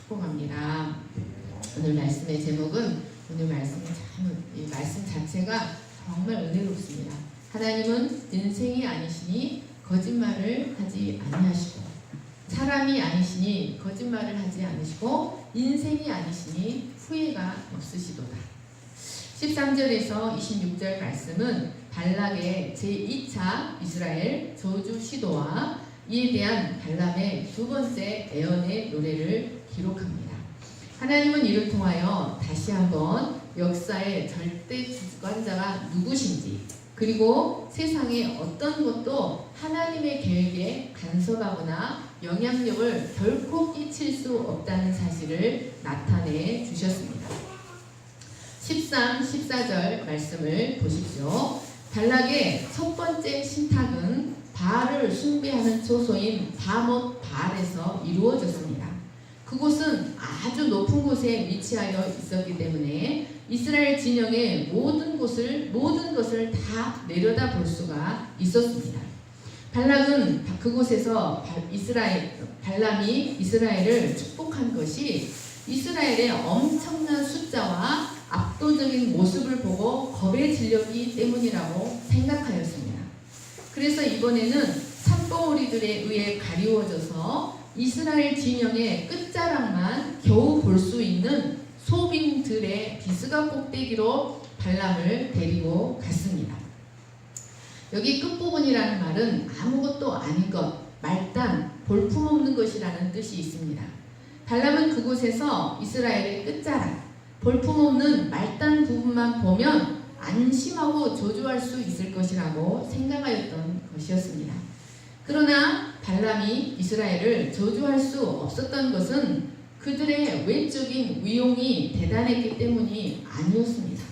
축복합니다. 오늘 말씀의 제목은 오늘 말씀 자체가 정말 은혜롭습니다. 하나님은 인생이 아니시니 거짓말을 하지 아니하시고 사람이 아니시니 거짓말을 하지 않으시고 인생이 아니시니 후회가 없으시도다. 13절에서 26절 말씀은 발락의 제2차 이스라엘 저주 시도와 이에 대한 발람의 두 번째 애언의 노래를 기록합니다. 하나님은 이를 통하여 다시 한번 역사의 절대 주관자가 누구신지, 그리고 세상의 어떤 것도 하나님의 계획에 간섭하거나 영향력을 결코 끼칠 수 없다는 사실을 나타내 주셨습니다. 13, 14절 말씀을 보십시오. 발락의 첫 번째 신탁은 바알을 숭배하는 초소인 바못 바알에서 이루어졌습니다. 그곳은 아주 높은 곳에 위치하여 있었기 때문에 이스라엘 진영의 모든 것을 다 내려다볼 수가 있었습니다. 발락은 그곳에서 발람이 이스라엘을 축복한 것이 이스라엘의 엄청난 숫자와 압도적인 모습을 보고 겁에 질렸기 때문이라고 생각하였습니다. 그래서 이번에는 산봉우리들에 의해 가리워져서 이스라엘 진영의 끝자락만 겨우 볼 수 있는 소빔들의 비스가 꼭대기로 발람을 데리고 갔습니다. 여기 끝부분이라는 말은 아무것도 아닌 것, 말단, 볼품없는 것이라는 뜻이 있습니다. 발람은 그곳에서 이스라엘의 끝자락, 볼품없는 말단 부분만 보면 안심하고 저주할 수 있을 것이라고 생각하였던 것이었습니다. 그러나 발람이 이스라엘을 저주할 수 없었던 것은 그들의 외적인 위용이 대단했기 때문이 아니었습니다.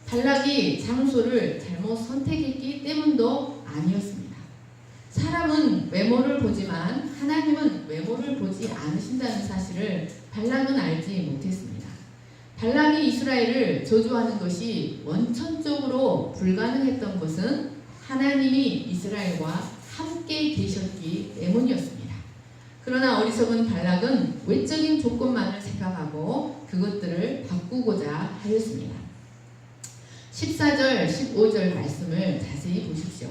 발락이 장소를 잘못 선택했기 때문도 아니었습니다. 사람은 외모를 보지만 하나님은 외모를 보지 않으신다는 사실을 발락은 알지 못했습니다. 발람이 이스라엘을 저주하는 것이 원천적으로 불가능했던 것은 하나님이 이스라엘과 함께 계셨기 때문이었습니다. 그러나 어리석은 발락은 외적인 조건만을 생각하고 그것들을 바꾸고자 하였습니다. 14절, 15절 말씀을 자세히 보십시오.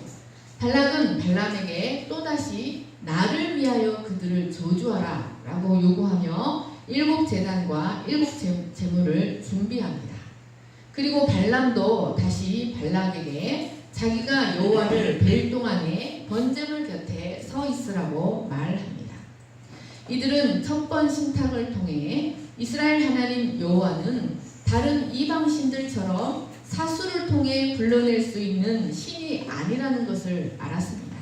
발락은 발람에게 또다시 나를 위하여 그들을 저주하라 라고 요구하며 7제단과 7제물을 준비합니다. 그리고 발람도 다시 발락에게 자기가 여호와를 뵐 동안에 번제물 곁에 서 있으라고 말합니다. 이들은 첫 번 신탁을 통해 이스라엘 하나님 여호와는 다른 이방신들처럼 사수를 통해 불러낼 수 있는 신이 아니라는 것을 알았습니다.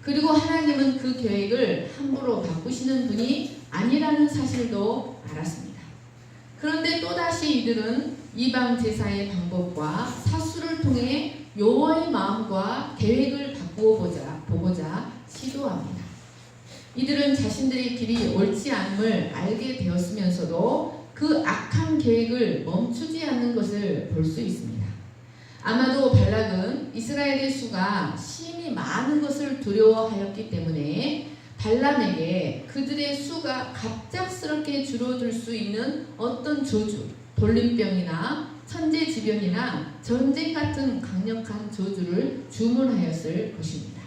그리고 하나님은 그 계획을 함부로 바꾸시는 분이 아니라는 사실도 알았습니다. 그런데 또다시 이들은 이방 제사의 방법과 사수를 통해 여호와의 마음과 계획을 바꾸고자 시도합니다. 이들은 자신들의 길이 옳지 않음을 알게 되었으면서도 그 악한 계획을 멈추지 않는 것을 볼 수 있습니다. 아마도 발락은 이스라엘의 수가 심히 많은 것을 두려워하였기 때문에 발람에게 그들의 수가 갑작스럽게 줄어들 수 있는 어떤 저주, 돌림병이나 천재지변이나 전쟁 같은 강력한 저주를 주문하였을 것입니다.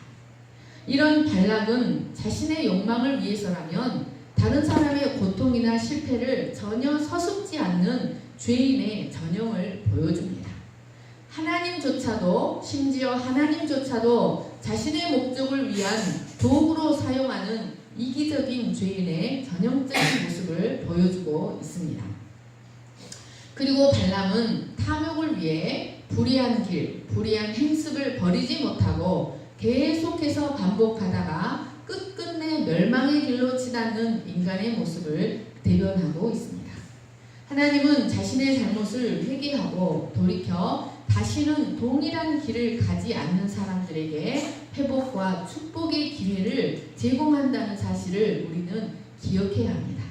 이런 발락은 자신의 욕망을 위해서라면 다른 사람의 고통이나 실패를 전혀 서슴지 않는 죄인의 전형을 보여줍니다. 심지어 하나님조차도 자신의 목적을 위한 도구로 사용하는 이기적인 죄인의 전형적인 모습을 보여주고 있습니다. 그리고 발람은 탐욕을 위해 불의한 불의한 행습을 버리지 못하고 계속해서 반복하다가 끝끝내 멸망의 길로 치닫는 인간의 모습을 대변하고 있습니다. 하나님은 자신의 잘못을 회개하고 돌이켜 다시는 동일한 길을 가지 않는 사람들에게 회복과 축복의 기회를 제공한다는 사실을 우리는 기억해야 합니다.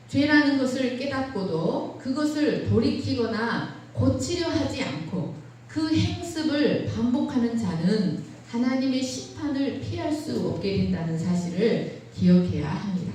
죄라는 것을 깨닫고도 그것을 돌이키거나 고치려 하지 않고 그 행습을 반복하는 자는 하나님의 심판을 피할 수 없게 된다는 사실을 기억해야 합니다.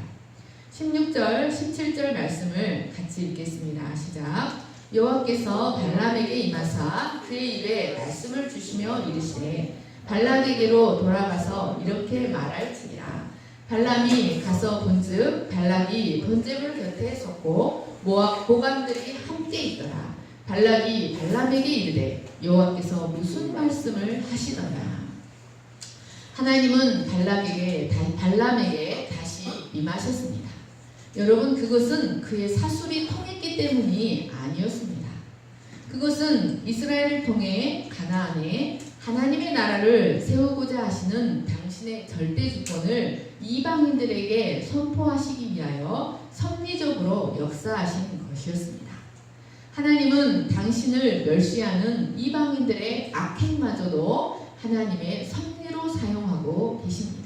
16절, 17절 말씀을 같이 읽겠습니다. 시작. 여호와께서 발람에게 임하사 그의 입에 말씀을 주시며 이르시되 발락에게로 돌아가서 이렇게 말할지니라. 발람이 가서 본즉 발락이 번제물 곁에 섰고 모압 고관들이 함께 있더라. 발락이 발람에게 이르되 여호와께서 무슨 말씀을 하시더냐. 하나님은 발람에게 다시 임하셨습니다. 여러분, 그것은 그의 사술이 통했기 때문이 아니었습니다. 그것은 이스라엘을 통해 가나안에 하나님의 나라를 세우고자 하시는 당신의 절대 주권을 이방인들에게 선포하시기 위하여 섭리적으로 역사하신 것이었습니다. 하나님은 당신을 멸시하는 이방인들의 악행마저도 하나님의 섭리로 사용하고 계십니다.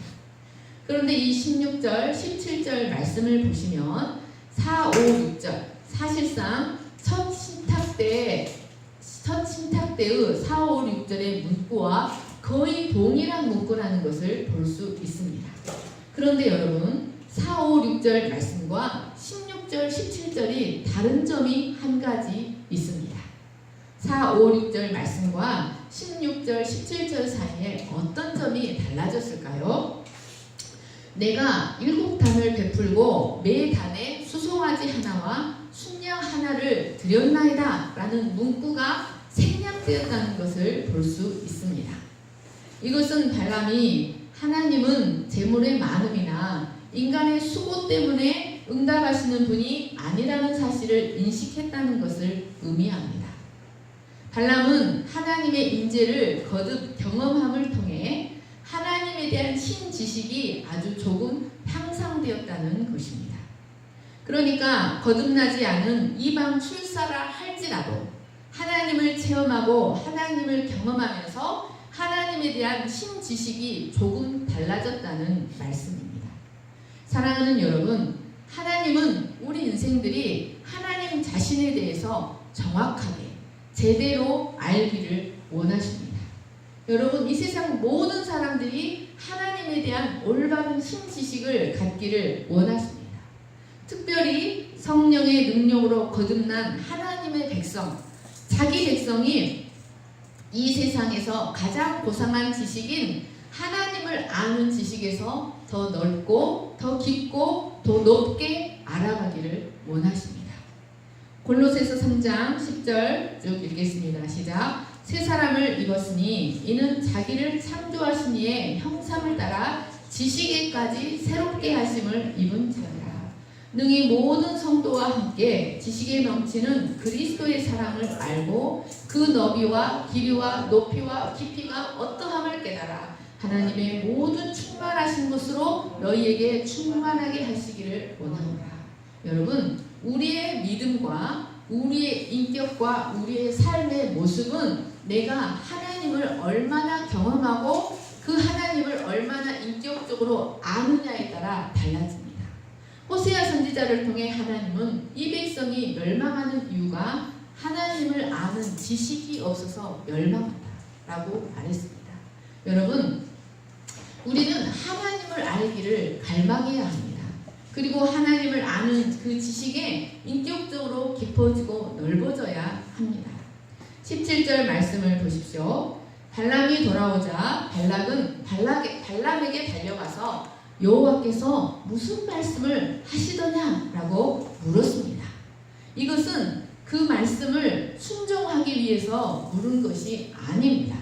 그런데 이 16절, 17절 말씀을 보시면 4, 5, 6절 사실상 첫 신탁 때의 4, 5, 6절의 문구와 거의 동일한 문구라는 것을 볼 수 있습니다. 그런데 여러분 4, 5, 6절 말씀과 16절, 17절이 다른 점이 한 가지 있습니다. 4, 5, 6절 말씀과 16절, 17절 사이에 어떤 점이 달라졌을까요? 내가 7단을 베풀고 매 단에 수송아지 하나와 순양 하나를 드렸나이다 라는 문구가 생략되었다는 것을 볼 수 있습니다. 이것은 발람이 하나님은 재물의 많음이나 인간의 수고 때문에 응답하시는 분이 아니라는 사실을 인식했다는 것을 의미합니다. 발람은 하나님의 인재를 거듭 경험함을 통해 하나님에 대한 신지식이 아주 조금 향상되었다는 것입니다. 그러니까 거듭나지 않은 이방 출사라 할지라도 하나님을 체험하고 하나님을 경험하면서 하나님에 대한 신지식이 조금 달라졌다는 말씀입니다. 사랑하는 여러분, 하나님은 우리 인생들이 하나님 자신에 대해서 정확하게 제대로 알기를 원하십니다. 여러분, 이 세상 모든 사람들이 하나님에 대한 올바른 신지식을 갖기를 원하십니다. 특별히 성령의 능력으로 거듭난 하나님의 백성, 자기 백성이 이 세상에서 가장 고상한 지식인 하나님을 아는 지식에서 더 넓고 더 깊고 더 높게 알아가기를 원하십니다. 골로새서 3장 10절 쭉 읽겠습니다. 시작. 새 사람을 입었으니 이는 자기를 창조하신 이의 형상을 따라 지식에까지 새롭게 하심을 입은지어라. 능히 모든 성도와 함께 지식에 넘치는 그리스도의 사랑을 알고 그 너비와 길이와 높이와 깊이가 어떠함을 깨달아 하나님의 모든 충만하신 것으로 너희에게 충만하게 하시기를 원하노라. 여러분, 우리의 믿음과 우리의 인격과 우리의 삶의 모습은 내가 하나님을 얼마나 경험하고 그 하나님을 얼마나 인격적으로 아느냐에 따라 달라집니다. 호세아 선지자를 통해 하나님은 이 백성이 멸망하는 이유가 하나님을 아는 지식이 없어서 멸망한다라고 말했습니다. 여러분, 우리는 하나님을 알기를 갈망해야 합니다. 그리고 하나님을 아는 그 지식에 인격적으로 깊어지고 넓어져야 합니다. 17절 말씀을 보십시오. 발람이 돌아오자 발람에게 달려가서 여호와께서 무슨 말씀을 하시더냐라고 물었습니다. 이것은 그 말씀을 순종하기 위해서 물은 것이 아닙니다.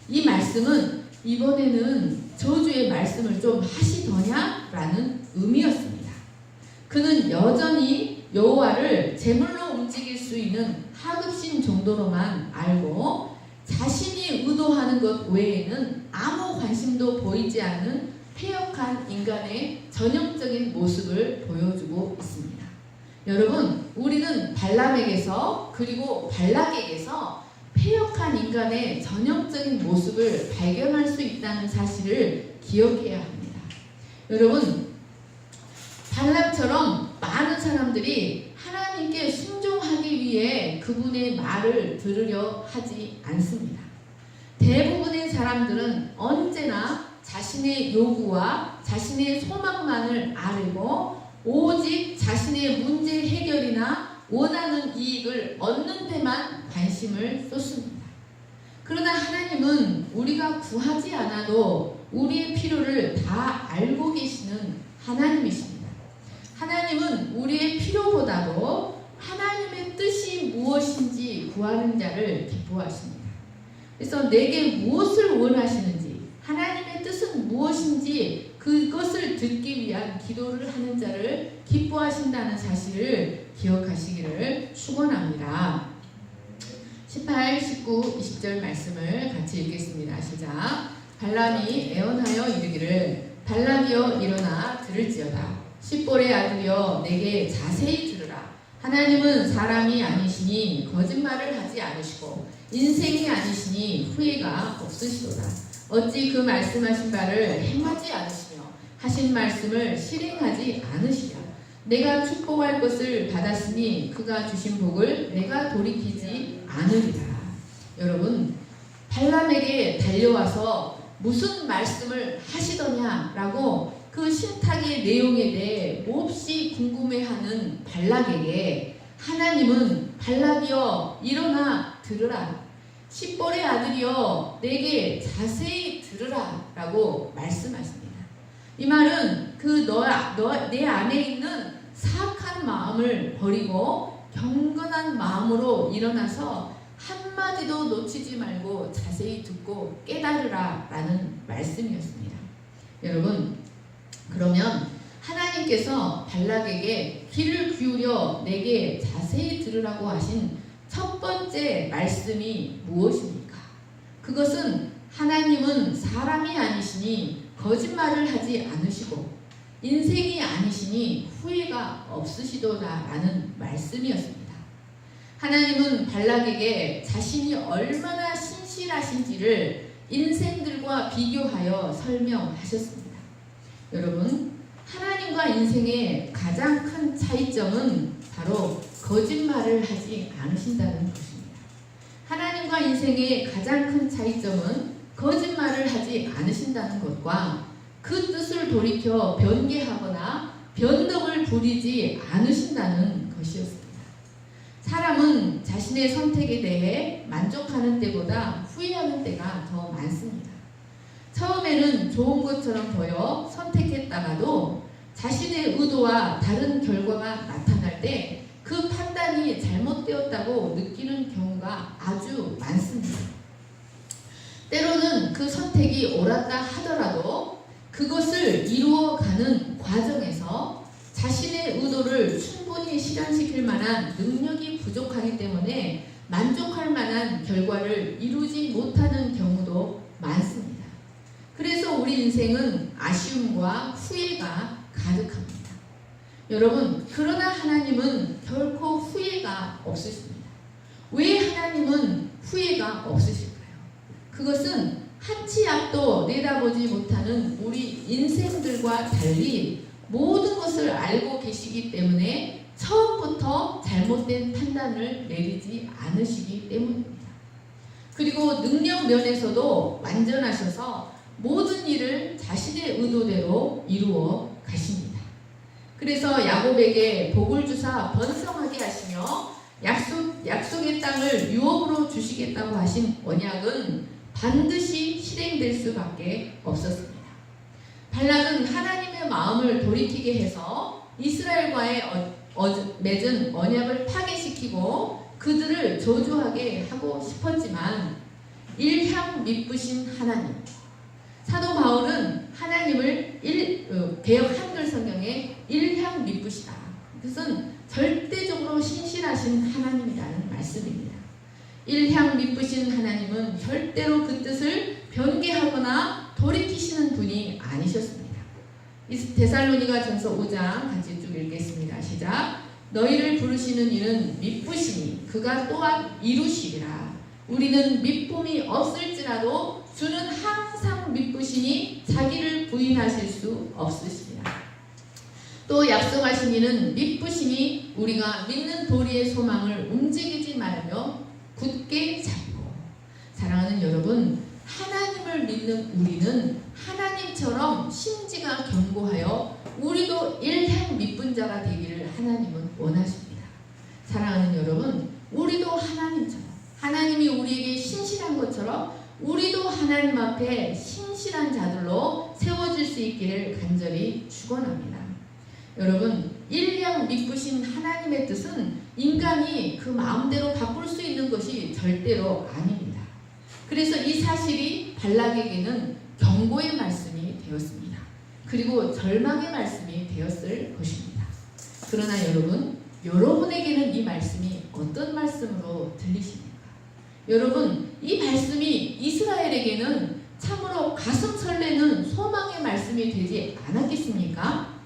이 말씀은 이번에는 저주의 말씀을 좀 하시더냐라는 의미였습니다. 그는 여전히 여호와를 제물로 움직일 수 있는 하급신 정도로만 알고 자신이 의도하는 것 외에는 아무 관심도 보이지 않는 폐역한 인간의 전형적인 모습을 보여주고 있습니다. 여러분, 우리는 발람에게서 그리고 발락에게서 폐역한 인간의 전형적인 모습을 발견할 수 있다는 사실을 기억해야 합니다. 여러분, 발람처럼 많은 사람들이 하나님께 순종하기 위해 그분의 말을 들으려 하지 않습니다. 대부분의 사람들은 언제나 자신의 요구와 자신의 소망만을 아뢰고 오직 자신의 문제 해결이나 원하는 이익을 얻는 데만 관심을 쏟습니다. 그러나 하나님은 우리가 구하지 않아도 우리의 필요를 다 알고 계시는 하나님이십니다. 하나님은 우리의 필요보다도 하나님의 뜻이 무엇인지 구하는 자를 기뻐하십니다. 그래서 내게 무엇을 원하시는지, 하나님의 뜻은 무엇인지 그것을 듣기 위한 기도를 하는 자를 기뻐하신다는 사실을 기억하시기를 축원합니다. 18, 19, 20절 말씀을 같이 읽겠습니다. 시작. 발람이 애원하여 이르기를 발락이여 일어나 들을지어다. 십볼의 아들이여 내게 자세히 들으라. 하나님은 사람이 아니시니 거짓말을 하지 않으시고 인생이 아니시니 후회가 없으시도다. 어찌 그 말씀하신 바를 행하지 않으시며 하신 말씀을 실행하지 않으시랴. 내가 축복할 것을 받았으니 그가 주신 복을 내가 돌이키지 않으리라. 여러분, 발람에게 달려와서 무슨 말씀을 하시더냐라고 그 신탁의 내용에 대해 몹시 궁금해하는 발락에게 하나님은 발락이여 일어나 들으라. 십볼의 아들이여 내게 자세히 들으라 라고 말씀하십니다. 이 말은 내 안에 있는 사악한 마음을 버리고 경건한 마음으로 일어나서 한마디도 놓치지 말고 자세히 듣고 깨달으라 라는 말씀이었습니다. 여러분, 그러면 하나님께서 발락에게 귀를 기울여 내게 자세히 들으라고 하신 첫 번째 말씀이 무엇입니까? 그것은 하나님은 사람이 아니시니 거짓말을 하지 않으시고 인생이 아니시니 후회가 없으시도다라는 말씀이었습니다. 하나님은 발락에게 자신이 얼마나 신실하신지를 인생들과 비교하여 설명하셨습니다. 여러분, 하나님과 인생의 가장 큰 차이점은 바로 거짓말을 하지 않으신다는 것입니다. 하나님과 인생의 가장 큰 차이점은 거짓말을 하지 않으신다는 것과 그 뜻을 돌이켜 변개하거나 변덕을 부리지 않으신다는 것이었습니다. 사람은 자신의 선택에 대해 만족하는 때보다 후회하는 때가 더 많습니다. 처음에는 좋은 것처럼 보여 선택했다가도 자신의 의도와 다른 결과가 나타날 때 그 판단이 잘못되었다고 느끼는 경우가 아주 많습니다. 때로는 그 선택이 옳았다 하더라도 그것을 이루어가는 과정에서 자신의 의도를 충분히 실현시킬 만한 능력이 부족하기 때문에 만족할 만한 결과를 이루지 못하는 경우도 많습니다. 그래서 우리 인생은 아쉬움과 후회가 가득합니다. 여러분, 그러나 하나님은 결코 후회가 없으십니다. 왜 하나님은 후회가 없으실까요? 그것은 한치 앞도 내다보지 못하는 우리 인생들과 달리 모든 것을 알고 계시기 때문에 처음부터 잘못된 판단을 내리지 않으시기 때문입니다. 그리고 능력 면에서도 완전하셔서 모든 일을 자신의 의도대로 이루어 가십니다. 그래서 야곱에게 복을 주사 번성하게 하시며 약속의 땅을 유업으로 주시겠다고 하신 언약은 반드시 실행될 수밖에 없었습니다. 발락은 하나님의 마음을 돌이키게 해서 이스라엘과의 맺은 언약을 파괴시키고 그들을 저주하게 하고 싶었지만 일향 미쁘신 하나님, 사도 바울은 하나님을 개역 한글 성경에 일향 미쁘시다. 그것은 절대적으로 신실하신 하나님이라는 말씀입니다. 일향 미쁘신 하나님은 절대로 그 뜻을 변개하거나 돌이키시는 분이 아니셨습니다. 데살로니가 전서 5장 같이 쭉 읽겠습니다. 시작. 너희를 부르시는 이는 미쁘시니 그가 또한 이루시리라. 우리는 미쁨이 없을지라도 주는 항상 미쁘시니 자기를 부인하실 수 없으시리라. 또 약속하신 이는 미쁘시니 우리가 믿는 도리의 소망을 움직이지 말며 굳게 잡고. 사랑하는 여러분, 하나님을 믿는 우리는 하나님처럼 심지가 견고하여 우리도 일행 밑분자가 되기를 하나님은 원하십니다. 사랑하는 여러분, 우리도 하나님처럼, 하나님이 우리에게 신실한 것처럼 우리도 하나님 앞에 신실한 자들로 세워질 수 있기를 간절히 축원합니다. 여러분, 일량 믿으신 하나님의 뜻은 인간이 그 마음대로 바꿀 수 있는 것이 절대로 아닙니다. 그래서 이 사실이 발락에게는 경고의 말씀이 되었습니다. 그리고 절망의 말씀이 되었을 것입니다. 그러나 여러분, 여러분에게는 이 말씀이 어떤 말씀으로 들리십니까? 여러분, 이 말씀이 이스라엘에게는 참으로 가슴 설레는 소망의 말씀이 되지 않았겠습니까?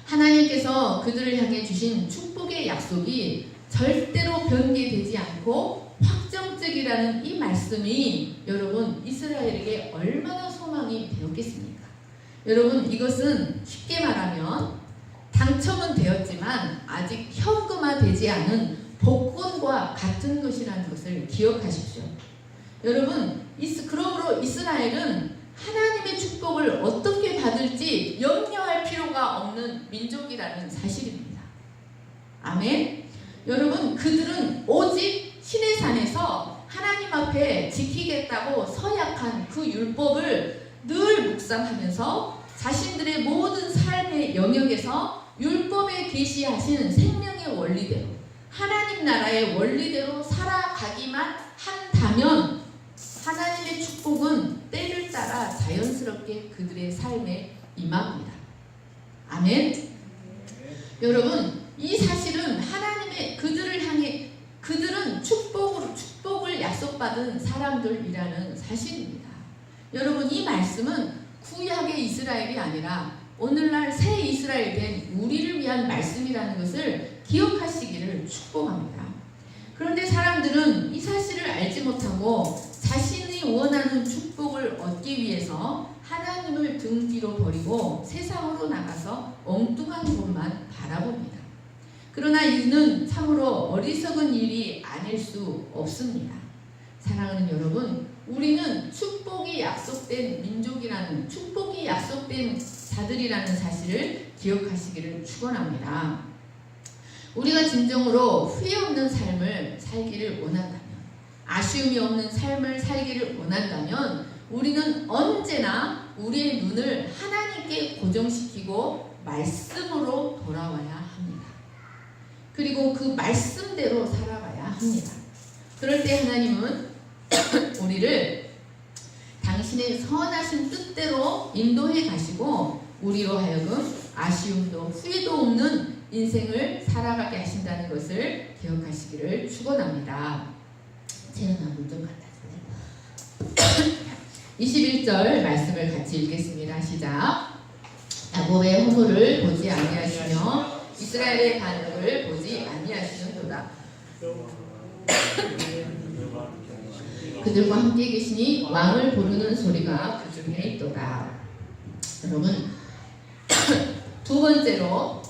하나님께서 그들을 향해 주신 축복의 약속이 절대로 변개되지 않고 확정적이라는 이 말씀이 여러분 이스라엘에게 얼마나 소망이 되었겠습니까? 여러분, 이것은 쉽게 말하면 당첨은 되었지만 아직 현금화되지 않은 복권과 같은 것이라는 것을 기억하십시오. 여러분, 그러므로 이스라엘은 하나님의 축복을 어떻게 받을지 염려할 필요가 없는 민족이라는 사실입니다. 아멘. 여러분, 그들은 오직 신의 산에서 하나님 앞에 지키겠다고 서약한 그 율법을 늘 묵상하면서 자신들의 모든 삶의 영역에서 율법에 계시하신 생명의 원리대로, 하나님 나라의 원리대로 살아가기만 한다면 하나님의 축복은 때를 따라 자연스럽게 그들의 삶에 임합니다. 아멘. 여러분, 이 사실은 하나님의 그들을 향해 그들은 축복을 약속받은 사람들이라는 사실입니다. 여러분, 이 말씀은 구약의 이스라엘이 아니라 오늘날 새 이스라엘 된 우리를 위한 말씀이라는 것을 기억하시기를 축복합니다. 그런데 사람들은 이 사실을 알지 못하고 자신이 원하는 축복을 얻기 위해서 하나님을 등 뒤로 버리고 세상으로 나가서 엉뚱한 곳만 바라봅니다. 그러나 이는 참으로 어리석은 일이 아닐 수 없습니다. 사랑하는 여러분, 우리는 축복이 약속된 민족이라는, 축복이 약속된 자들이라는 사실을 기억하시기를 축원합니다. 우리가 진정으로 후회 없는 삶을 살기를 원한다면, 아쉬움이 없는 삶을 살기를 원한다면 우리는 언제나 우리의 눈을 하나님께 고정시키고 말씀으로 돌아와야 합니다. 그리고 그 말씀대로 살아가야 합니다. 그럴 때 하나님은 우리를 당신의 선하신 뜻대로 인도해 가시고 우리로 하여금 아쉬움도 후회도 없는 인생을 살아가게 하신다는 것을 기억하시기를 축원합니다. 재현아, 물 좀 갖다 주세요. 21절 말씀을 같이 읽겠습니다. 시작. 야곱의 허물을 보지 아니하시며 이스라엘의 반역을 보지 아니하시는도다. 그들과 함께 계시니 왕을 부르는 소리가 그 중에 있도다. 여러분, 두 번째로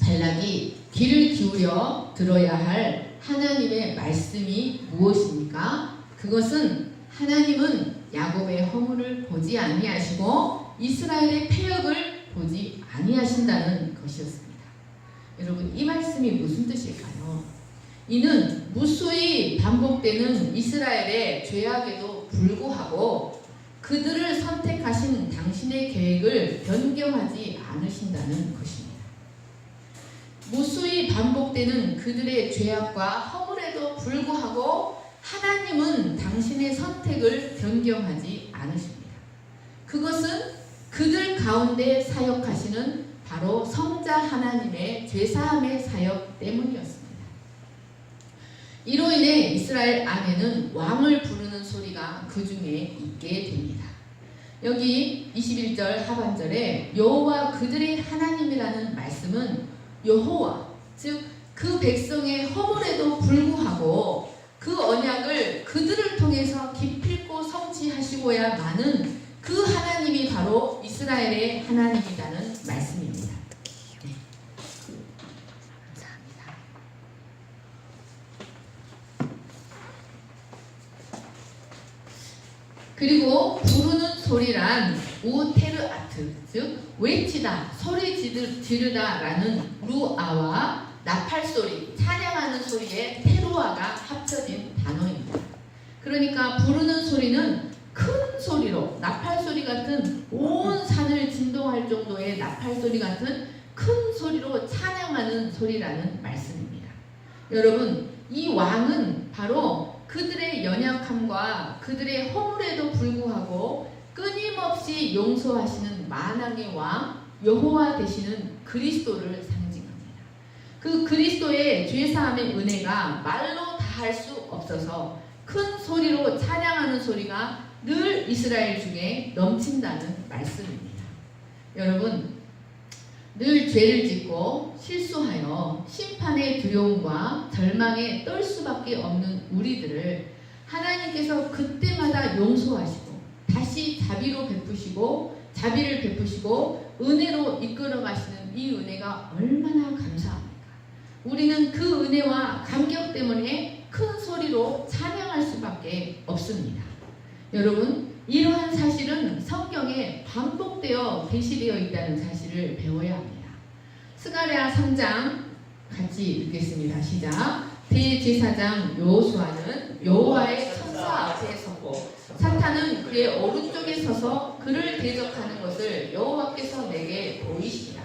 발락이 귀를 기울여 들어야 할 하나님의 말씀이 무엇입니까? 그것은 하나님은 야곱의 허물을 보지 아니하시고 이스라엘의 패역을 보지 아니하신다는 것이었습니다. 여러분, 이 말씀이 무슨 뜻일까요? 이는 무수히 반복되는 이스라엘의 죄악에도 불구하고 그들을 선택하신 당신의 계획을 변경하지 않으신다는 것입니다. 무수히 반복되는 그들의 죄악과 허물에도 불구하고 하나님은 당신의 선택을 변경하지 않으십니다. 그것은 그들 가운데 사역하시는 바로 성자 하나님의 죄사함의 사역 때문이었습니다. 이로 인해 이스라엘 안에는 왕을 부르는 소리가 그 중에 있게 됩니다. 여기 21절 하반절에 여호와 그들의 하나님이라는 말씀은 여호와, 즉 그 백성의 허물에도 불구하고 그 언약을 그들을 통해서 기필코 성취하시고야만은 그 하나님이 바로 이스라엘의 하나님이라는 말씀입니다. 네. 감사합니다. 그리고 부르는 소리란 우테르아트, 즉 외치다, 소리 지르다라는 루아와 나팔소리, 찬양하는 소리의 테루아가 합쳐진 단어입니다. 그러니까 부르는 소리는 큰 소리로, 나팔소리 같은 온 산을 진동할 정도의 나팔소리 같은 큰 소리로 찬양하는 소리라는 말씀입니다. 여러분, 이 왕은 바로 그들의 연약함과 그들의 허물에도 불구하고 끊임없이 용서하시는 만왕의 왕 여호와 되시는 그리스도를 상징합니다. 그 그리스도의 죄사함의 은혜가 말로 다할 수 없어서 큰 소리로 찬양하는 소리가 늘 이스라엘 중에 넘친다는 말씀입니다. 여러분, 늘 죄를 짓고 실수하여 심판의 두려움과 절망에 떨 수밖에 없는 우리들을 하나님께서 그때마다 용서하시고 다시 자비를 베푸시고 은혜로 이끌어 가시는 이 은혜가 얼마나 감사합니까? 우리는 그 은혜와 감격 때문에 큰 소리로 찬양할 수밖에 없습니다. 여러분, 이러한 사실은 성경에 반복되어 게시되어 있다는 사실을 배워야 합니다. 스가랴 3장 같이 읽겠습니다. 시작. 대제사장 여호수아는 여호와의 천사 앞에 섰고 사탄은 그의 오른쪽에 서서 그를 대적하는 것을 여호와께서 내게 보이시니라.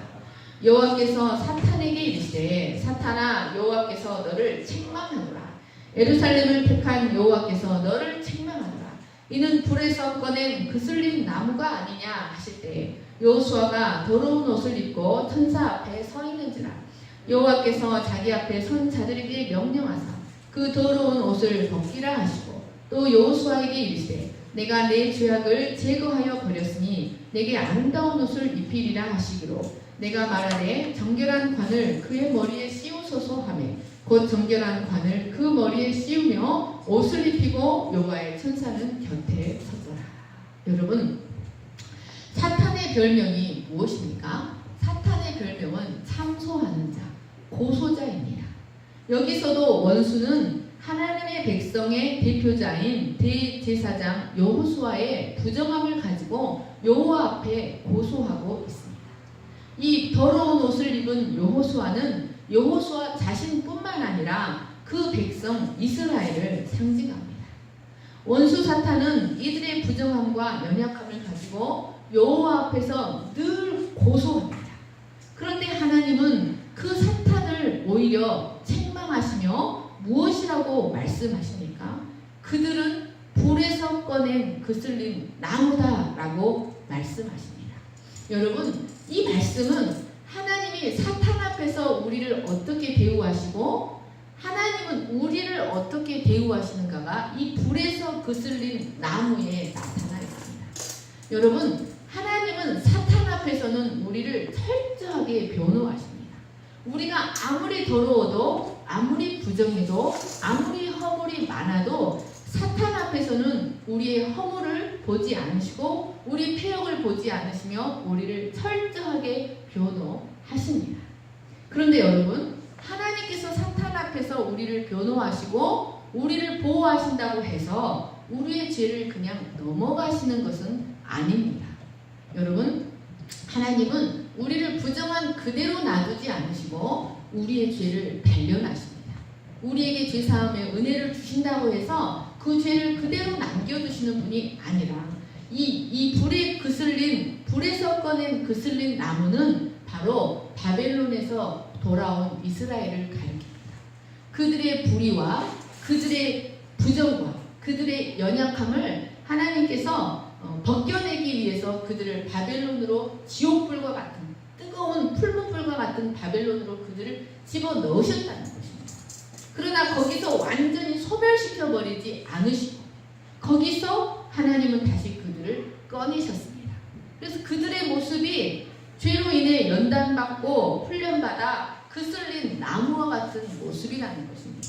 여호와께서 사탄에게 이르시되 사탄아, 여호와께서 너를 책망하노라. 예루살렘을 택한 여호와께서 너를 책망하노라. 이는 불에서 꺼낸 그슬린 나무가 아니냐 하실 때 여호수아가 더러운 옷을 입고 천사 앞에 서 있는지라. 여호와께서 자기 앞에 선 자들에게 명령하사 그 더러운 옷을 벗기라 하시고 또 여호수아에게 이르시되 내가 내 죄악을 제거하여 버렸으니 내게 아름다운 옷을 입히리라 하시기로 내가 말하되 정결한 관을 그의 머리에 씌우소서 하며 곧 정결한 관을 그 머리에 씌우며 옷을 입히고 여호와의 천사는 곁에 서더라. 여러분, 사탄의 별명이 무엇입니까? 사탄의 별명은 참소하는 자, 고소자입니다. 여기서도 원수는 하나님의 백성의 대표자인 대제사장 여호수아의 부정함을 가지고 여호와 앞에 고소하고 있습니다. 이 더러운 옷을 입은 여호수아는 여호수아 자신뿐만 아니라 그 백성 이스라엘을 상징합니다. 원수 사탄은 이들의 부정함과 연약함을 가지고 여호와 앞에서 늘 고소합니다. 그런데 하나님은 그 사탄을 오히려 책망하시며 무엇이라고 말씀하십니까? 그들은 불에서 꺼낸 그슬린 나무다라고 말씀하십니다. 여러분, 이 말씀은 하나님이 사탄 앞에서 우리를 어떻게 대우하시고 하나님은 우리를 어떻게 대우하시는가가 이 불에서 그슬린 나무에 나타나 있습니다. 여러분, 하나님은 사탄 앞에서는 우리를 철저하게 변호하십니다. 우리가 아무리 더러워도 아무리 부정해도 아무리 허물이 많아도 사탄 앞에서는 우리의 허물을 보지 않으시고 우리 패역을 보지 않으시며 우리를 철저하게 변호하십니다. 그런데 여러분, 하나님께서 사탄 앞에서 우리를 변호하시고 우리를 보호하신다고 해서 우리의 죄를 그냥 넘어가시는 것은 아닙니다. 여러분, 하나님은 우리를 부정한 그대로 놔두지 않으시고 우리의 죄를 발견하십니다. 우리에게 죄사함의 은혜를 주신다고 해서 그 죄를 그대로 남겨두시는 분이 아니라 이 불에서 꺼낸 그슬린 나무는 바로 바벨론에서 돌아온 이스라엘을 가리킵니다. 그들의 불의와 그들의 부정과 그들의 연약함을 하나님께서 벗겨내기 위해서 그들을 바벨론으로 지옥불과 같은 뜨거운 풀무불과 같은 바벨론으로 그들을 집어넣으셨다는 것입니다. 그러나 거기서 완전히 소멸시켜버리지 않으시고 거기서 하나님은 다시 그들을 꺼내셨습니다. 그래서 그들의 모습이 죄로 인해 연단받고 훈련받아 그슬린 나무와 같은 모습이라는 것입니다.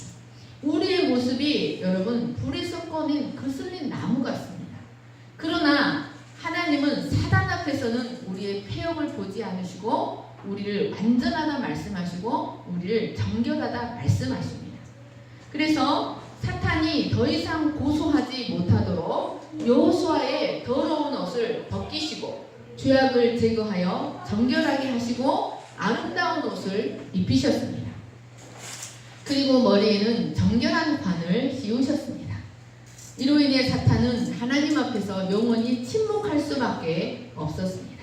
우리의 모습이 여러분 불에서 꺼낸 그슬린 나무 같습니다. 그러나 하나님은 사단 앞에서는 우리의 패역을 보지 않으시고 우리를 완전하다 말씀하시고 우리를 정결하다 말씀하십니다. 그래서 사탄이 더 이상 고소하지 못하도록 여호수아의 더러운 옷을 벗기시고 죄악을 제거하여 정결하게 하시고 아름다운 옷을 입히셨습니다. 그리고 머리에는 정결한 관을 씌우셨습니다. 이로 인해 사탄은 하나님 앞에서 영원히 침묵할 수밖에 없었습니다.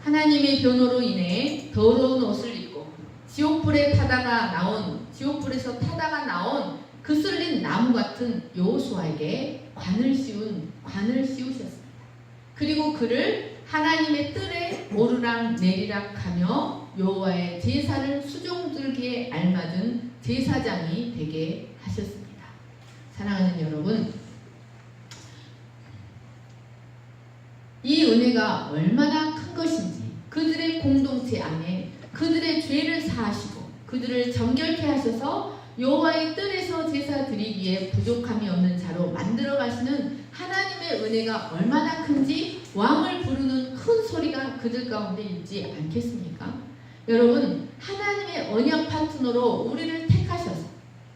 하나님의 변호로 인해 더러운 옷을 입고 지옥불에서 타다가 나온 그슬린 나무 같은 여호수아에게 관을 씌우셨습니다. 그리고 그를 하나님의 뜰에 오르락 내리락하며 여호와의 제사를 수종들기에 알맞은 제사장이 되게 하셨습니다. 사랑하는 여러분, 이 은혜가 얼마나 큰 것인지 그들의 공동체 안에 그들의 죄를 사하시고 그들을 정결케 하셔서 여호와의 뜰에서 제사 드리기에 부족함이 없는 자로 만들어 가시는 하나님의 은혜가 얼마나 큰지 왕을 부르는 큰 소리가 그들 가운데 있지 않겠습니까? 여러분, 하나님의 언약 파트너로 우리를 택하셔서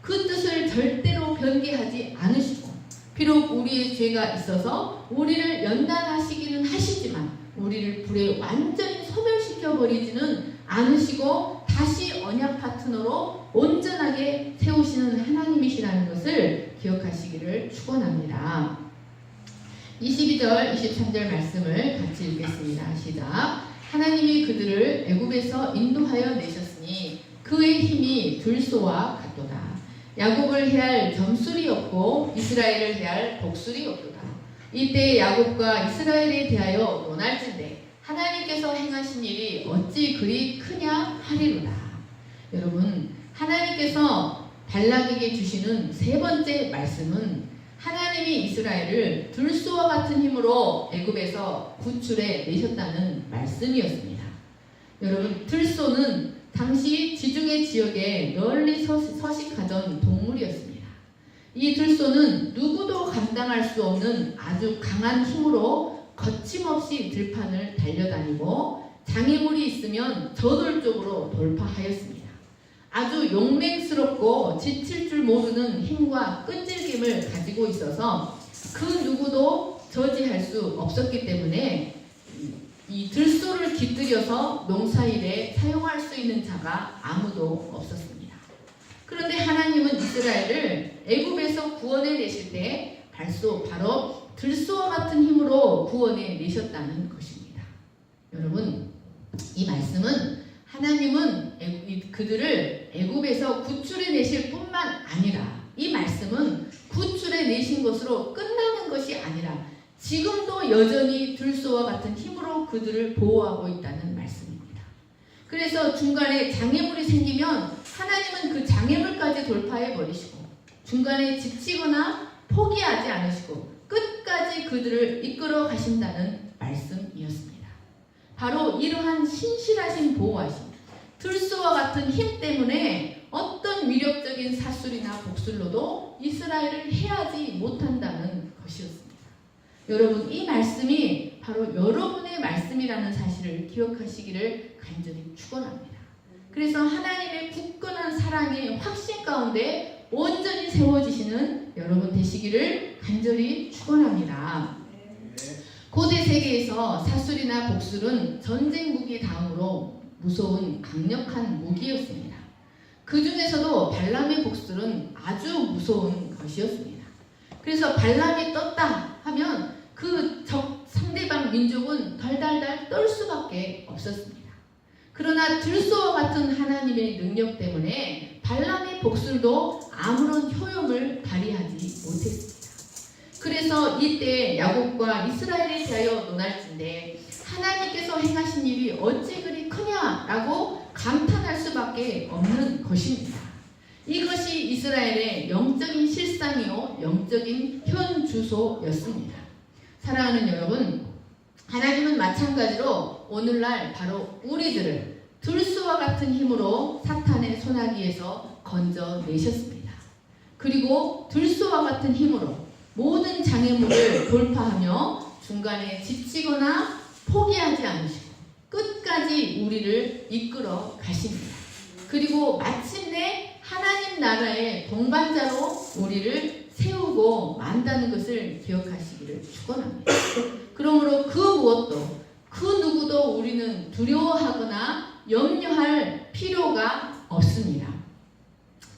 그 뜻을 절대로 변개하지 않으시고 비록 우리의 죄가 있어서 우리를 연단하시기는 하시지만 우리를 불에 완전히 소멸시켜 버리지는 않으시고 다시 언약 파트너로 온전하게 세우시는 하나님이시라는 것을 기억하시기를 축원합니다. 22절, 23절 말씀을 같이 읽겠습니다. 시작. 하나님이 그들을 애굽에서 인도하여 내셨으니 그의 힘이 들소와 같도다. 야곱을 해할 점술이 없고 이스라엘을 해할 복술이 없도다. 이때 야곱과 이스라엘에 대하여 논할진대 하나님께서 행하신 일이 어찌 그리 크냐 하리로다. 여러분, 하나님께서 발락에게 주시는 세 번째 말씀은 하나님이 이스라엘을 들소와 같은 힘으로 애굽에서 구출해 내셨다는 말씀이었습니다. 여러분, 들소는 당시 지중해 지역에 널리 서식하던 동물이었습니다. 이 들소는 누구도 감당할 수 없는 아주 강한 힘으로 거침없이 들판을 달려다니고 장애물이 있으면 저돌적으로 돌파하였습니다. 아주 용맹스럽고 지칠 줄 모르는 힘과 끈질김을 가지고 있어서 그 누구도 저지할 수 없었기 때문에 이 들소를 깃들여서 농사일에 사용할 수 있는 자가 아무도 없었습니다. 그런데 하나님은 이스라엘을 애굽에서 구원해 내실 때 바로 들소와 같은 힘으로 구원해 내셨다는 것입니다. 여러분, 이 말씀은 하나님은 그들을 애굽에서 구출해 내실 뿐만 아니라 이 말씀은 구출해 내신 것으로 끝나는 것이 아니라 지금도 여전히 들소와 같은 힘으로 그들을 보호하고 있다는 말씀입니다. 그래서 중간에 장애물이 생기면 하나님은 그 장애물까지 돌파해 버리시고 중간에 지치거나 포기하지 않으시고 끝까지 그들을 이끌어 가신다는 말씀이었습니다. 바로 이러한 신실하신 보호하심, 들소와 같은 힘 때문에 어떤 위력적인 사술이나 복술로도 이스라엘을 해하지 못한다는 것이었습니다. 여러분, 이 말씀이 바로 여러분의 말씀이라는 사실을 기억하시기를 간절히 축원합니다. 그래서 하나님의 굳건한 사랑의 확신 가운데 온전히 세워지시는 여러분 되시기를 간절히 축원합니다. 고대 세계에서 사술이나 복술은 전쟁 무기 다음으로 무서운 강력한 무기였습니다. 그 중에서도 발람의 복술은 아주 무서운 것이었습니다. 그래서 발람이 떴다 하면 그 상대방 민족은 덜달달 떨 수밖에 없었습니다. 그러나 들소와 같은 하나님의 능력 때문에 발람의 복술도 아무런 효용을 발휘하지 못했습니다. 그래서 이때 야곱과 이스라엘에 대하여 논할진대 하나님께서 행하신 일이 어찌 그리 크냐라고 감탄할 수밖에 없는 것입니다. 이것이 이스라엘의 영적인 실상이요 영적인 현주소였습니다. 사랑하는 여러분, 하나님은 마찬가지로 오늘날 바로 우리들을 들소와 같은 힘으로 사탄의 소나기에서 건져내셨습니다. 그리고 들소와 같은 힘으로 모든 장애물을 돌파하며 중간에 지치거나 포기하지 않으시고 끝까지 우리를 이끌어 가십니다. 그리고 마침내 하나님 하나님 나라의 동반자로 우리를 세우고 만다는 것을 기억하시기를 축원합니다. 그러므로 그 무엇도 그 누구도 우리는 두려워하거나 염려할 필요가 없습니다.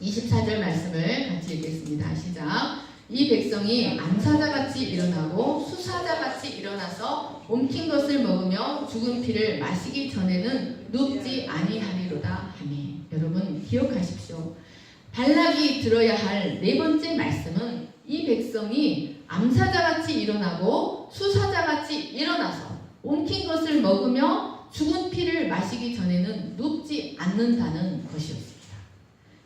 24절 말씀을 같이 읽겠습니다. 시작. 이 백성이 암사자같이 일어나고 수사자같이 일어나서 옮긴 것을 먹으며 죽은 피를 마시기 전에는 눕지 아니하리로다 하니. 여러분 기억하십시오. 발락이 들어야 할 네 번째 말씀은 이 백성이 암사자같이 일어나고 수사자같이 일어나서 옮긴 것을 먹으며 죽은 피를 마시기 전에는 눕지 않는다는 것이었습니다.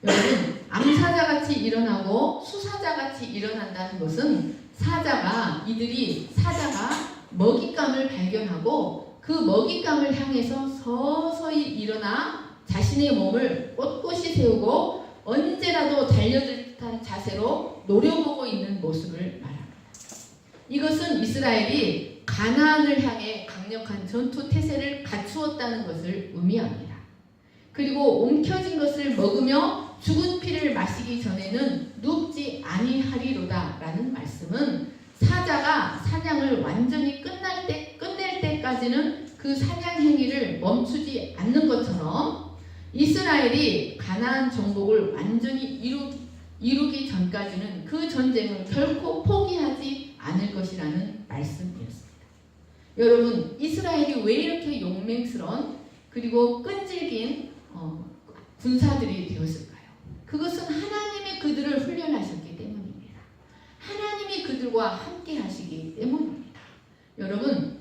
여러분, 암사자같이 일어나고 수사자같이 일어난다는 것은 사자가 먹잇감을 발견하고 그 먹잇감을 향해서 서서히 일어나 자신의 몸을 꼿꼿이 세우고 언제라도 달려들 듯한 자세로 노려보고 있는 모습을 말합니다. 이것은 이스라엘이 가나안을 향해 강력한 전투 태세를 갖추었다는 것을 의미합니다. 그리고 옮겨진 것을 먹으며 죽은 피를 마시기 전에는 눕지 아니하리로다 라는 말씀은 사자가 사냥을 완전히 끝낼 때까지는 그 사냥 행위를 멈추지 않는 것처럼 이스라엘이 가나안 정복을 완전히 이루기 전까지는 그 전쟁을 결코 포기하지 않을 것이라는 말씀이었습니다. 여러분, 이스라엘이 왜 이렇게 용맹스러운 그리고 끈질긴 군사들이 되었을까요? 그것은 하나님이 그들을 훈련하셨기 때문입니다. 하나님이 그들과 함께 하시기 때문입니다. 여러분,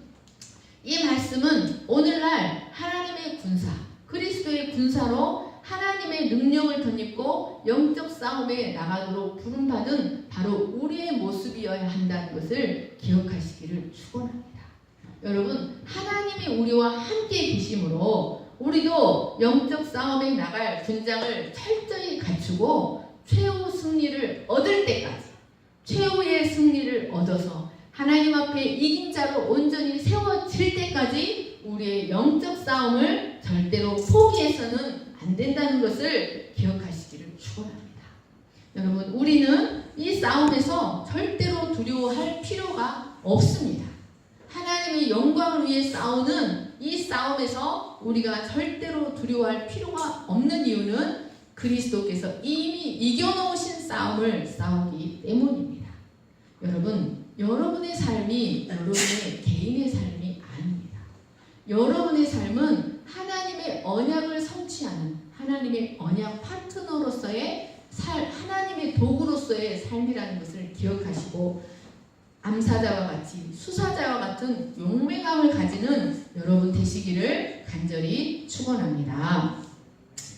이 말씀은 오늘날 하나님의 군사, 그리스도의 군사로 하나님의 능력을 덧입고 영적 싸움에 나가도록 부름받은 바로 우리의 모습이어야 한다는 것을 기억하시기를 축원합니다. 여러분, 하나님이 우리와 함께 계심으로 우리도 영적 싸움에 나갈 군장을 철저히 갖추고 최후 승리를 얻을 때까지, 최후의 승리를 얻어서 하나님 앞에 이긴 자로 온전히 세워질 때까지 우리의 영적 싸움을 절대로 포기해서는 안 된다는 것을 기억하시기를 축원합니다. 여러분, 우리는 이 싸움에서 절대로 두려워할 필요가 없습니다. 하나님의 영광을 위해 싸우는 이 싸움에서 우리가 절대로 두려워할 필요가 없는 이유는 그리스도께서 이미 이겨놓으신 싸움을 싸우기 때문입니다. 여러분, 여러분의 삶이 여러분의 개인의 삶이 아닙니다. 여러분의 삶은 하나님의 언약을 성취하는 하나님의 언약 파트너로서의 하나님의 도구로서의 삶이라는 것을 기억하시고 암사자와 같이 수사자와 같은 용맹함을 가지는 여러분 되시기를 간절히 축원합니다.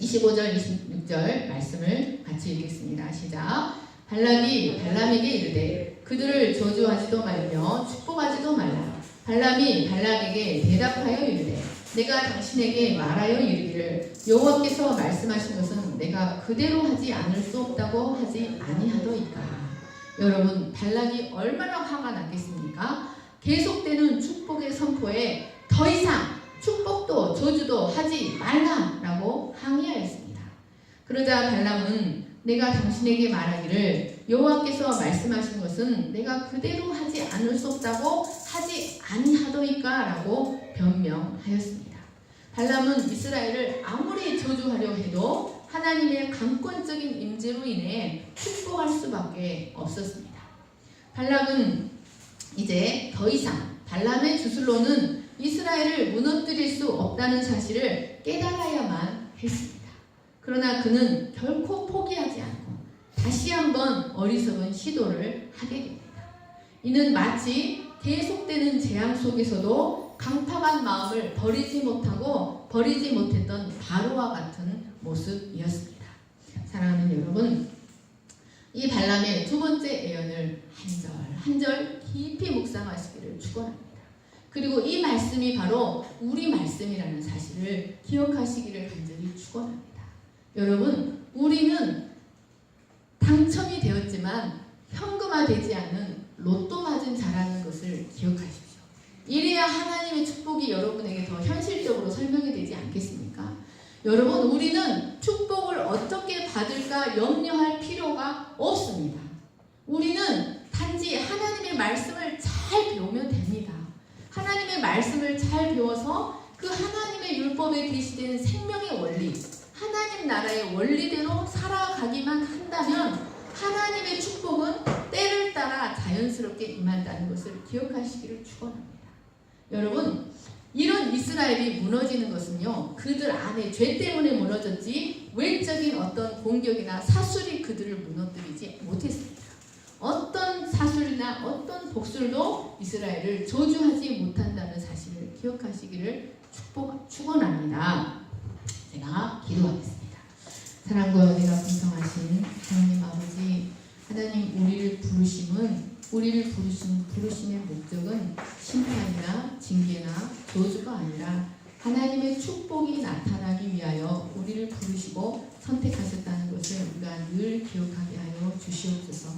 25절 26절 말씀을 같이 읽겠습니다. 시작. 발락이 발람에게 이르되 그들을 저주하지도 말며 축복하지도 말라. 발람이 발락에게 대답하여 이르되 내가 당신에게 말하여 이르기를 여호와께서 말씀하신 것은 내가 그대로 하지 않을 수 없다고 하지 아니하더이까. 여러분, 발락이 얼마나 화가 났겠습니까? 계속되는 축복의 선포에 더 이상 축복도 저주도 하지 말라라고 항의하였습니다. 그러자 발람은 내가 당신에게 말하기를 여호와께서 말씀하신 것은 내가 그대로 하지 않을 수 없다고 하지 아니하더이까 라고 변명하였습니다. 발람은 이스라엘을 아무리 저주하려 해도 하나님의 강권적인 임재로 인해 축복할 수밖에 없었습니다. 발락은 이제 더 이상 발람의 주술로는 이스라엘을 무너뜨릴 수 없다는 사실을 깨달아야만 했습니다. 그러나 그는 결코 포기하지 않고 다시 한번 어리석은 시도를 하게 됩니다. 이는 마치 계속되는 재앙 속에서도 강팍한 마음을 버리지 못했던 바로와 같은 모습이었습니다. 사랑하는 여러분, 이 발람의 두 번째 예언을 한 절 깊이 묵상하시기를 축원합니다. 그리고 이 말씀이 바로 우리 말씀이라는 사실을 기억하시기를 간절히 축원합니다. 여러분, 우리는 당첨이 되었지만 현금화되지 않은 로또 맞은 자라는 것을 기억하십시오. 이래야 하나님의 축복이 여러분에게 더 현실적으로 설명이 되지 않겠습니까? 여러분, 우리는 축복을 어떻게 받을까 우리가 염려할 필요가 없습니다. 우리는 단지 하나님의 말씀을 잘 배우면 됩니다. 하나님의 말씀을 잘 배워서 그 하나님의 율법에 계시된 생명의 원리, 하나님 나라의 원리대로 살아가기만 한다면 하나님의 축복은 때를 따라 자연스럽게 임한다는 것을 기억하시기를 축원합니다. 여러분, 이런 이스라엘이 무너지는 것은요, 그들 안에 죄 때문에 무너졌지 외적인 어떤 공격이나 사술이 그들을 무너뜨리지 못했습니다. 어떤 사술이나 어떤 복술도 이스라엘을 저주하지 못한다는 사실을 기억하시기를 축원합니다. 제가 기도하겠습니다. 사랑과 은혜가 풍성하신 하나님 아버지, 하나님 우리를 부르심의 목적은 심판이나 징계나 저주가 아니라 하나님의 축복이 나타나기 위하여 우리를 부르시고 선택하셨다는 것을 우리가 늘 기억하게 하여 주시옵소서.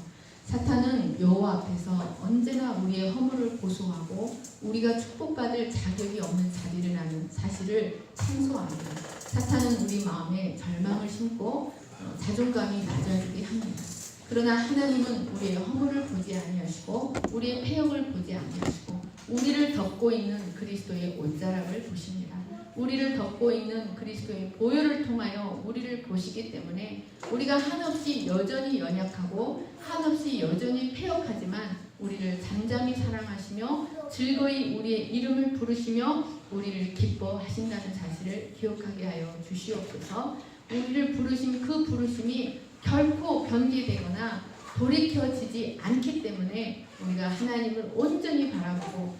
사탄은 여호와 앞에서 언제나 우리의 허물을 고소하고 우리가 축복받을 자격이 없는 자리를 하는 사실을 생소합니다. 사탄은 우리 마음에 절망을 심고 자존감이 낮아지게 합니다. 그러나 하나님은 우리의 허물을 보지 아니하시고 우리의 패역을 보지 아니하시고 우리를 덮고 있는 그리스도의 옷자락을 보십니다. 우리를 덮고 있는 그리스도의 보혈을 통하여 우리를 보시기 때문에 우리가 한없이 여전히 연약하고 한없이 여전히 패역하지만 우리를 잠잠히 사랑하시며 즐거이 우리의 이름을 부르시며 우리를 기뻐하신다는 사실을 기억하게 하여 주시옵소서. 우리를 부르신 그 부르심이 결코 변개되거나 돌이켜지지 않기 때문에 우리가 하나님을 온전히 바라보고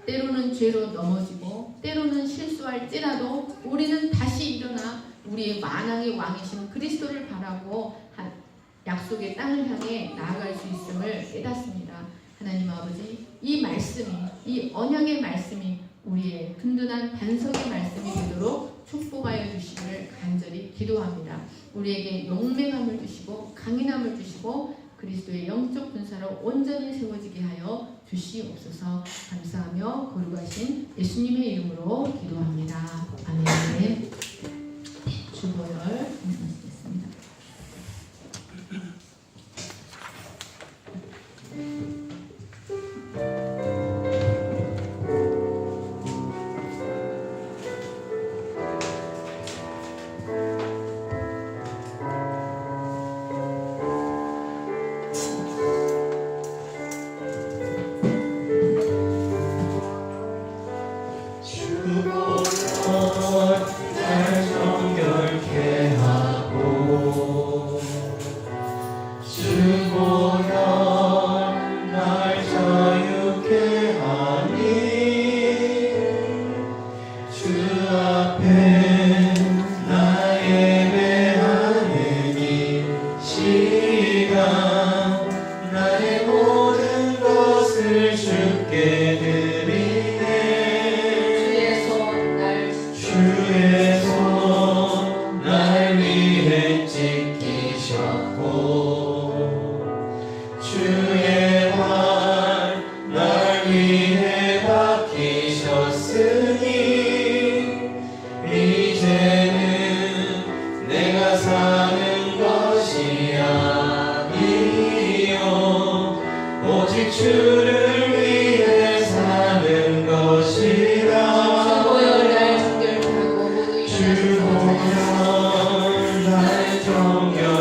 때로는 죄로 넘어지고 때로는 실수할지라도 우리는 다시 일어나 우리의 만왕의 왕이신 그리스도를 바라고 약속의 땅을 향해 나아갈 수 있음을 깨닫습니다. 하나님 아버지, 이 말씀이, 이 언약의 말씀이 우리의 든든한 반석의 말씀이 되도록 축복하여 주시기를 간절히 기도합니다. 우리에게 용맹함을 주시고 강인함을 주시고 그리스도의 영적 군사로 온전히 세워지게 하여 주시옵소서. 감사하며 거룩하신 예수님의 이름으로 기도합니다. 아멘. 주보열 말씀하시겠습니다. 주보혈 날 정결하고 모두 일어나서 찬양하겠습니다.